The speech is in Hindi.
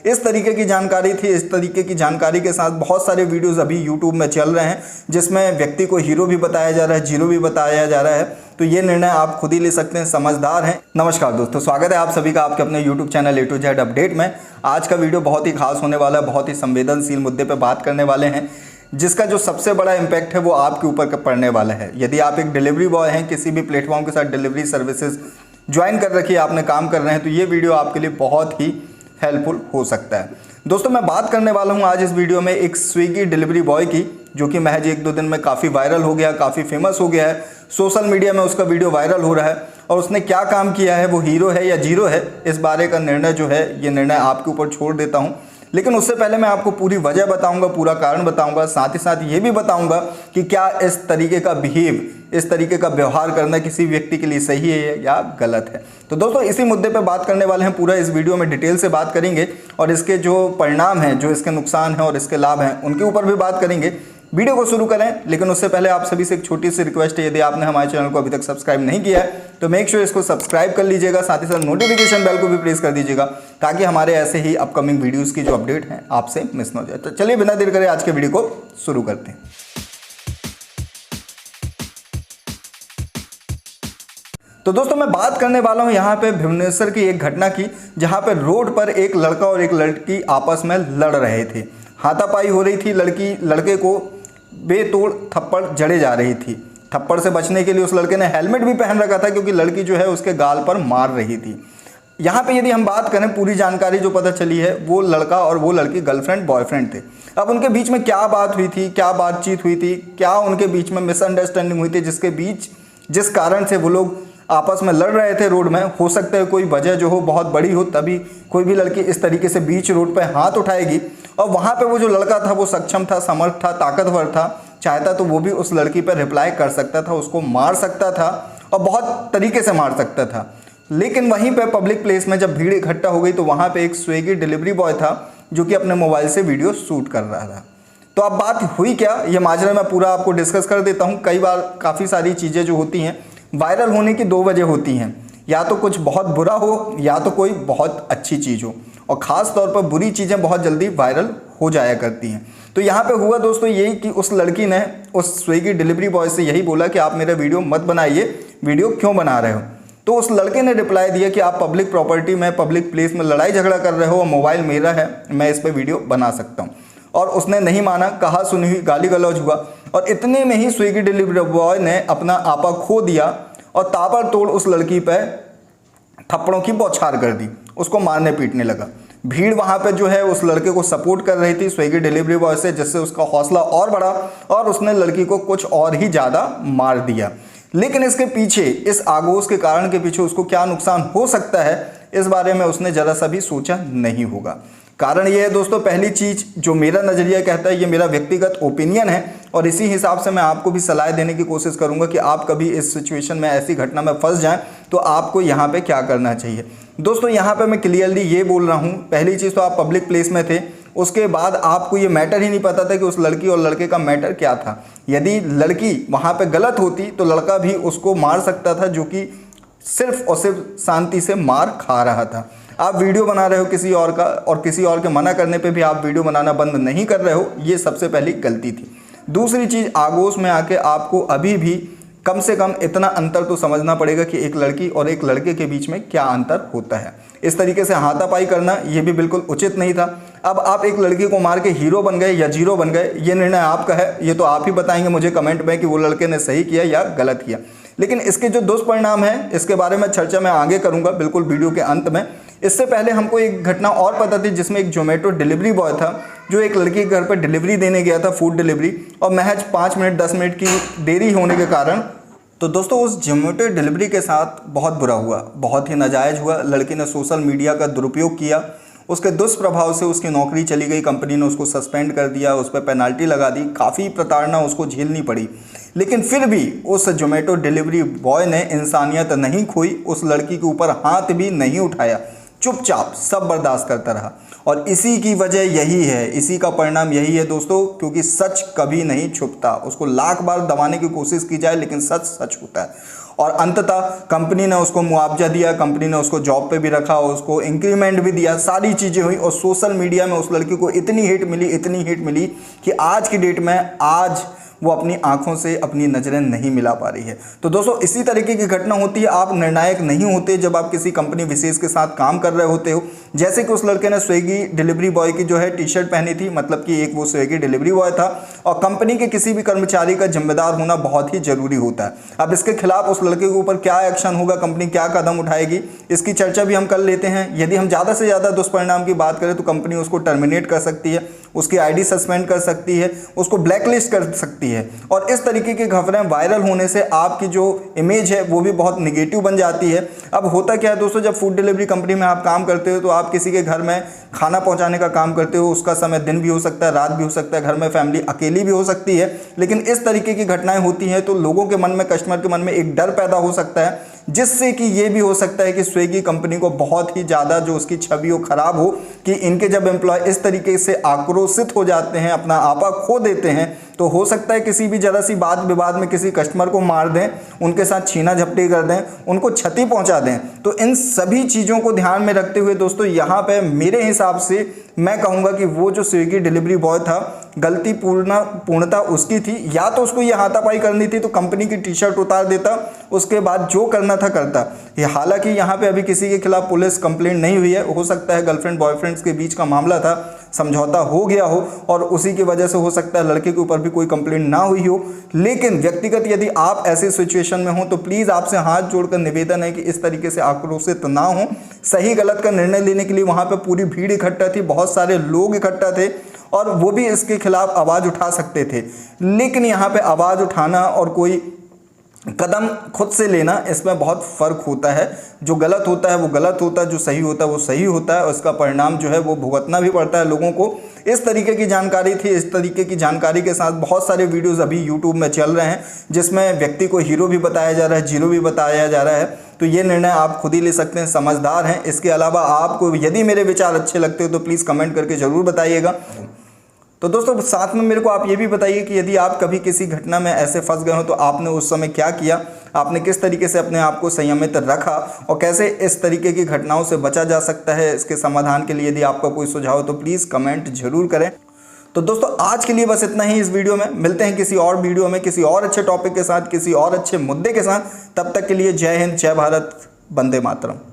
इस तरीके की जानकारी थी। इस तरीके की जानकारी के साथ बहुत सारे वीडियोस अभी यूट्यूब में चल रहे हैं जिसमें व्यक्ति को हीरो भी बताया जा रहा है, जीरो भी बताया जा रहा है। तो ये निर्णय आप खुद ही ले सकते हैं, समझदार हैं। नमस्कार दोस्तों, स्वागत है आप सभी का आपके अपने YouTube channel A to Z update में। आज का वीडियो बहुत ही खास होने वाला है, बहुत ही संवेदनशील मुद्दे पर बात करने वाले हैं जिसका जो सबसे बड़ा इम्पैक्ट है वो आपके ऊपर पड़ने वाला है। यदि आप एक डिलीवरी बॉय हैं, किसी भी प्लेटफॉर्म के साथ डिलीवरी सर्विसेज ज्वाइन कर रखी है, आपने काम कर रहे हैं, तो ये वीडियो आपके लिए बहुत ही हेल्पफुल हो सकता है। दोस्तों, मैं बात करने वाला हूं आज इस वीडियो में एक स्विगी डिलीवरी बॉय की, जो कि महज 1-2 दिन में काफ़ी वायरल हो गया, काफ़ी फेमस हो गया है। सोशल मीडिया में उसका वीडियो वायरल हो रहा है और उसने क्या काम किया है, वो हीरो है या जीरो है, इस बारे का निर्णय जो है ये निर्णय आपके ऊपर छोड़ देता हूं। लेकिन उससे पहले मैं आपको पूरी वजह बताऊंगा, पूरा कारण बताऊंगा, साथ ही साथ ये भी बताऊंगा कि क्या इस तरीके का इस तरीके का व्यवहार करना किसी व्यक्ति के लिए सही है या गलत है। तो दोस्तों, इसी मुद्दे पे बात करने वाले हैं, पूरा इस वीडियो में डिटेल से बात करेंगे और इसके जो परिणाम हैं, जो इसके नुकसान हैं और इसके लाभ हैं, उनके ऊपर भी बात करेंगे। वीडियो को शुरू करें, लेकिन उससे पहले आप सभी से एक छोटी सी रिक्वेस्ट है, यदि आपने हमारे चैनल को अभी तक सब्सक्राइब नहीं किया है तो मेक श्योर इसको सब्सक्राइब कर लीजिएगा, साथ ही साथ नोटिफिकेशन बेल को भी प्रेस कर दीजिएगा ताकि हमारे ऐसे ही अपकमिंग वीडियोस की जो अपडेट हैं आपसे मिस ना हो जाए। तो चलिए बिना देर करे आज के वीडियो को शुरू करते हैं। तो दोस्तों, मैं बात करने वाला हूं यहाँ पे भुवनेश्वर की एक घटना की, जहाँ पे रोड पर एक लड़का और एक लड़की आपस में लड़ रहे थे। हाथापाई हो रही थी, लड़की लड़के को बेतोड़ थप्पड़ जड़े जा रही थी। थप्पड़ से बचने के लिए उस लड़के ने हेलमेट भी पहन रखा था क्योंकि लड़की जो है उसके गाल पर मार रही थी। यहाँ पे यदि हम बात करें, पूरी जानकारी जो पता चली है, वो लड़का और वो लड़की गर्लफ्रेंड बॉयफ्रेंड थे। अब उनके बीच में क्या बात हुई थी, क्या बातचीत हुई थी, क्या उनके बीच में मिसअंडरस्टैंडिंग हुई थी जिस कारण से वो लोग आपस में लड़ रहे थे रोड में। हो सकता है कोई वजह जो हो बहुत बड़ी हो, तभी कोई भी लड़की इस तरीके से बीच रोड पर हाथ उठाएगी। और वहाँ पे वो जो लड़का था वो सक्षम था, समर्थ था, ताकतवर था, चाहता तो वो भी उस लड़की पर रिप्लाई कर सकता था, उसको मार सकता था और बहुत तरीके से मार सकता था। लेकिन वहीं पे पब्लिक प्लेस में जब भीड़ इकट्ठा हो गई तो वहाँ पे एक स्विगी डिलीवरी बॉय था जो कि अपने मोबाइल से वीडियो शूट कर रहा था। तो अब बात हुई क्या, ये माजरा मैं पूरा आपको डिस्कस कर देता हूँ। कई बार काफ़ी सारी चीज़ें जो होती हैं वायरल होने की 2 वजह होती हैं, या तो कुछ बहुत बुरा हो या तो कोई बहुत अच्छी चीज़ हो, और ख़ास तौर पर बुरी चीज़ें बहुत जल्दी वायरल हो जाया करती हैं। तो यहाँ पे हुआ दोस्तों यही कि उस लड़की ने उस स्विगी डिलीवरी बॉय से यही बोला कि आप मेरा वीडियो मत बनाइए, वीडियो क्यों बना रहे हो। तो उस लड़के ने रिप्लाई दिया कि आप पब्लिक प्रॉपर्टी में, पब्लिक प्लेस में लड़ाई झगड़ा कर रहे हो और मोबाइल मेरा है, मैं इस पर वीडियो बना सकता हूँ। और उसने नहीं माना, कहा सुनी हुई, गाली गलौज हुआ और इतने में ही स्विगी डिलीवरी बॉय ने अपना आपा खो दिया और ताबड़तोड़ उस लड़की पर थप्पड़ों की बौछार कर दी, उसको मारने पीटने लगा। भीड़ वहाँ पे जो है उस लड़के को सपोर्ट कर रही थी स्विगी डिलीवरी बॉय से, जिससे उसका हौसला और बढ़ा और उसने लड़की को कुछ और ही ज़्यादा मार दिया। लेकिन इसके पीछे, इस आगोश के कारण के पीछे उसको क्या नुकसान हो सकता है, इस बारे में उसने ज़रा सा भी सोचा नहीं होगा। कारण ये है दोस्तों, पहली चीज़ जो मेरा नज़रिया कहता है, ये मेरा व्यक्तिगत ओपिनियन है और इसी हिसाब से मैं आपको भी सलाह देने की कोशिश करूंगा कि आप कभी इस सिचुएशन में, ऐसी घटना में फंस जाएं तो आपको यहाँ पे क्या करना चाहिए। दोस्तों, यहाँ पे मैं क्लियरली ये बोल रहा हूँ, पहली चीज़ तो आप पब्लिक प्लेस में थे, उसके बाद आपको ये मैटर ही नहीं पता था कि उस लड़की और लड़के का मैटर क्या था। यदि लड़की वहाँ पर गलत होती तो लड़का भी उसको मार सकता था, जो कि सिर्फ और सिर्फ शांति से मार खा रहा था। आप वीडियो बना रहे हो किसी और का, और किसी और के मना करने पे भी आप वीडियो बनाना बंद नहीं कर रहे हो, ये सबसे पहली गलती थी। दूसरी चीज़, आगोश में आके आपको अभी भी कम से कम इतना अंतर तो समझना पड़ेगा कि एक लड़की और एक लड़के के बीच में क्या अंतर होता है। इस तरीके से हाथापाई करना ये भी बिल्कुल उचित नहीं था। अब आप एक लड़की को मार के हीरो बन गए या जीरो बन गए, ये निर्णय आपका है, ये तो आप ही बताएंगे मुझे कमेंट में कि वो लड़के ने सही किया या गलत किया। लेकिन इसके जो दुष्परिणाम हैं, इसके बारे में चर्चा मैं आगे करूंगा बिल्कुल वीडियो के अंत में। इससे पहले हमको एक घटना और पता थी जिसमें एक जोमेटो डिलीवरी बॉय था जो एक लड़की के घर पर डिलीवरी देने गया था, फूड डिलीवरी, और महज 5 मिनट 10 मिनट की देरी होने के कारण, तो दोस्तों उस जोमेटो डिलीवरी के साथ बहुत बुरा हुआ, बहुत ही नाजायज़ हुआ। लड़की ने सोशल मीडिया का दुरुपयोग किया, उसके दुष्प्रभाव से उसकी नौकरी चली गई, कंपनी ने उसको सस्पेंड कर दिया, उस पर पेनाल्टी लगा दी, काफ़ी प्रताड़ना उसको झेलनी पड़ी। लेकिन फिर भी उस जोमेटो डिलीवरी बॉय ने इंसानियत नहीं खोई, उस लड़की के ऊपर हाथ भी नहीं उठाया, चुपचाप सब बर्दाश्त करता रहा। और इसी की वजह यही है, इसी का परिणाम यही है दोस्तों, क्योंकि सच कभी नहीं छुपता। उसको लाख बार दबाने की कोशिश की जाए लेकिन सच सच होता है। और अंततः कंपनी ने उसको मुआवजा दिया, कंपनी ने उसको जॉब पे भी रखा, उसको इंक्रीमेंट भी दिया, सारी चीज़ें हुई। और सोशल मीडिया में उस लड़की को इतनी हिट मिली कि आज की डेट में आज वो अपनी आंखों से अपनी नज़रें नहीं मिला पा रही है। तो दोस्तों इसी तरीके की घटना होती है। आप निर्णायक नहीं होते जब आप किसी कंपनी विशेष के साथ काम कर रहे होते हो। जैसे कि उस लड़के ने स्विगी डिलीवरी बॉय की जो है टी शर्ट पहनी थी, मतलब कि एक वो स्विगी डिलीवरी बॉय था और कंपनी के किसी भी कर्मचारी का जिम्मेदार होना बहुत ही जरूरी होता है। अब इसके खिलाफ उस लड़के के ऊपर क्या एक्शन होगा, कंपनी क्या कदम उठाएगी, इसकी चर्चा भी हम कर लेते हैं। यदि हम ज़्यादा से ज़्यादा दुष्परिणाम की बात करें तो कंपनी उसको टर्मिनेट कर सकती है, उसकी आईडी सस्पेंड कर सकती है, उसको ब्लैकलिस्ट कर सकती है। और इस तरीके की खबरें वायरल होने से आपकी जो इमेज है वो भी बहुत निगेटिव बन जाती है। अब होता क्या है दोस्तों, जब फूड डिलीवरी कंपनी में आप काम करते हो तो आप किसी के घर में खाना पहुंचाने का काम करते हो। उसका समय दिन भी हो सकता है, रात भी हो सकता है, घर में फैमिली अकेली भी हो सकती है। लेकिन इस तरीके की घटनाएं होती हैं तो लोगों के मन में, कस्टमर के मन में एक डर पैदा हो सकता है, जिससे कि ये भी हो सकता है कि स्विगी कंपनी को बहुत ही ज़्यादा जो उसकी छवि हो खराब हो कि इनके जब एम्प्लॉय इस तरीके से आक्रोशित हो जाते हैं, अपना आपा खो देते हैं, तो हो सकता है किसी भी जरा सी बात विवाद में किसी कस्टमर को मार दें, उनके साथ छीना झपटी कर दें, उनको क्षति पहुंचा दें। तो इन सभी चीज़ों को ध्यान में रखते हुए दोस्तों यहाँ पे मेरे हिसाब से मैं कहूँगा कि वो जो स्विगी डिलीवरी बॉय था, गलती पूर्णता उसकी थी। या तो उसको ये हाथापाई करनी थी तो कंपनी की टी शर्ट उतार देता, उसके बाद जो करना था करता। ये हालांकि यहाँ पे अभी किसी के खिलाफ पुलिस कंप्लेंट नहीं हुई है। हो सकता है गर्लफ्रेंड बॉयफ्रेंड्स के बीच का मामला था, समझौता हो गया हो और उसी की वजह से हो सकता है लड़के के ऊपर भी कोई कंप्लेंट ना हुई हो। लेकिन व्यक्तिगत यदि आप ऐसे सिचुएशन में हो तो प्लीज़ आपसे हाथ जोड़कर निवेदन है कि इस तरीके से आक्रोशित ना हो। सही गलत का निर्णय लेने के लिए वहाँ पर पूरी भीड़ इकट्ठा थी, बहुत सारे लोग इकट्ठा थे और वो भी इसके खिलाफ आवाज़ उठा सकते थे। लेकिन यहाँ पे आवाज़ उठाना और कोई कदम खुद से लेना, इसमें बहुत फ़र्क होता है। जो गलत होता है वो गलत होता है, जो सही होता है वो सही होता है और इसका परिणाम जो है वो भुगतना भी पड़ता है लोगों को। इस तरीके की जानकारी थी। इस तरीके की जानकारी के साथ बहुत सारे वीडियोस अभी यूट्यूब में चल रहे हैं जिसमें व्यक्ति को हीरो भी बताया जा रहा है, जीरो भी बताया जा रहा है। तो ये निर्णय आप खुद ही ले सकते हैं, समझदार हैं। इसके अलावा आपको यदि मेरे विचार अच्छे लगते हो तो प्लीज़ कमेंट करके ज़रूर बताइएगा। तो दोस्तों साथ में मेरे को आप ये भी बताइए कि यदि आप कभी किसी घटना में ऐसे फंस गए हो तो आपने उस समय क्या किया, आपने किस तरीके से अपने आप को संयमित रखा और कैसे इस तरीके की घटनाओं से बचा जा सकता है। इसके समाधान के लिए यदि आपका कोई सुझाव हो तो प्लीज़ कमेंट जरूर करें। तो दोस्तों आज के लिए बस इतना ही इस वीडियो में। मिलते हैं किसी और वीडियो में, किसी और अच्छे टॉपिक के साथ, किसी और अच्छे मुद्दे के साथ। तब तक के लिए जय हिंद, जय भारत, वंदे मातरम।